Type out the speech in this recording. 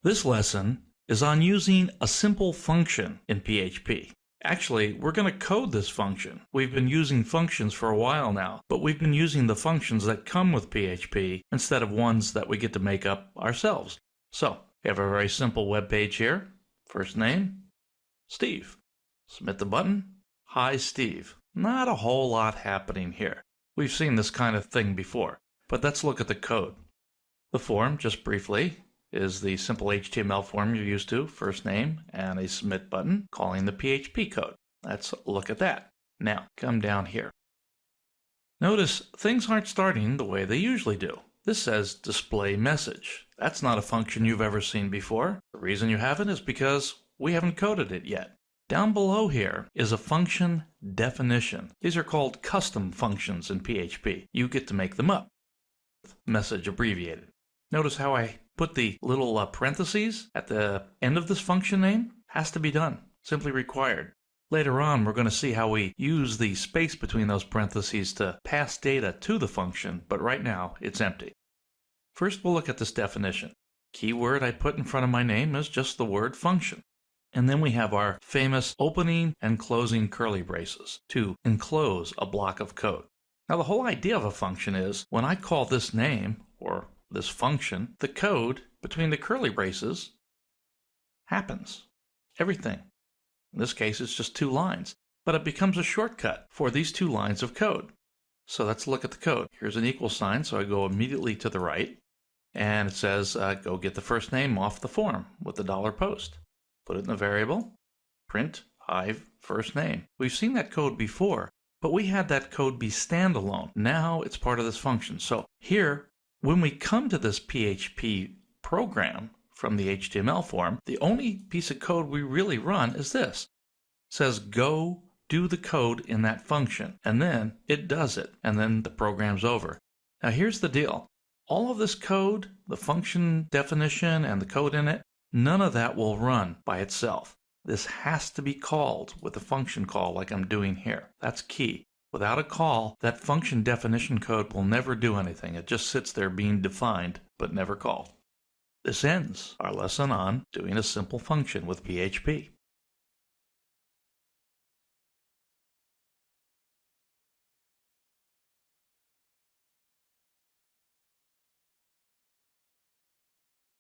This lesson is on using a simple function in PHP. Actually, we're going to code this function. We've been using functions for a while now, but we've been using the functions that come with PHP instead of ones that we get to make up ourselves. So, we have a very simple web page here. First name, Steve. Submit the button. Hi, Steve. Not a whole lot happening here. We've seen this kind of thing before, but let's look at the code. The form, just briefly, is the simple HTML form you're used to, first name, and a submit button calling the PHP code. Let's look at that. Now, come down here. Notice things aren't starting the way they usually do. This says display message. That's not a function you've ever seen before. The reason you haven't is because we haven't coded it yet. Down below here is a function definition. These are called custom functions in PHP. You get to make them up. Message abbreviated. Notice how I put the little parentheses at the end of this function name? Has to be done. Simply required. Later on, we're going to see how we use the space between those parentheses to pass data to the function, but right now it's empty. First, we'll look at this definition. Keyword I put in front of my name is just the word function. And then we have our famous opening and closing curly braces to enclose a block of code. Now, the whole idea of a function is when I call this name, or this function, the code between the curly braces happens. Everything. In this case, it's just 2 lines, but it becomes a shortcut for these 2 lines of code. So let's look at the code. Here's an equal sign, so I go immediately to the right, and it says go get the first name off the form with the $post. Put it in the variable, print hi first name. We've seen that code before, but we had that code be standalone. Now it's part of this function. So here, when we come to this PHP program from the HTML form, the only piece of code we really run is this. It says go do the code in that function, and then it does it, and then the program's over. Now here's the deal. All of this code, the function definition and the code in it, none of that will run by itself. This has to be called with a function call like I'm doing here. That's key. Without a call, that function definition code will never do anything. It just sits there being defined, but never called. This ends our lesson on doing a simple function with PHP.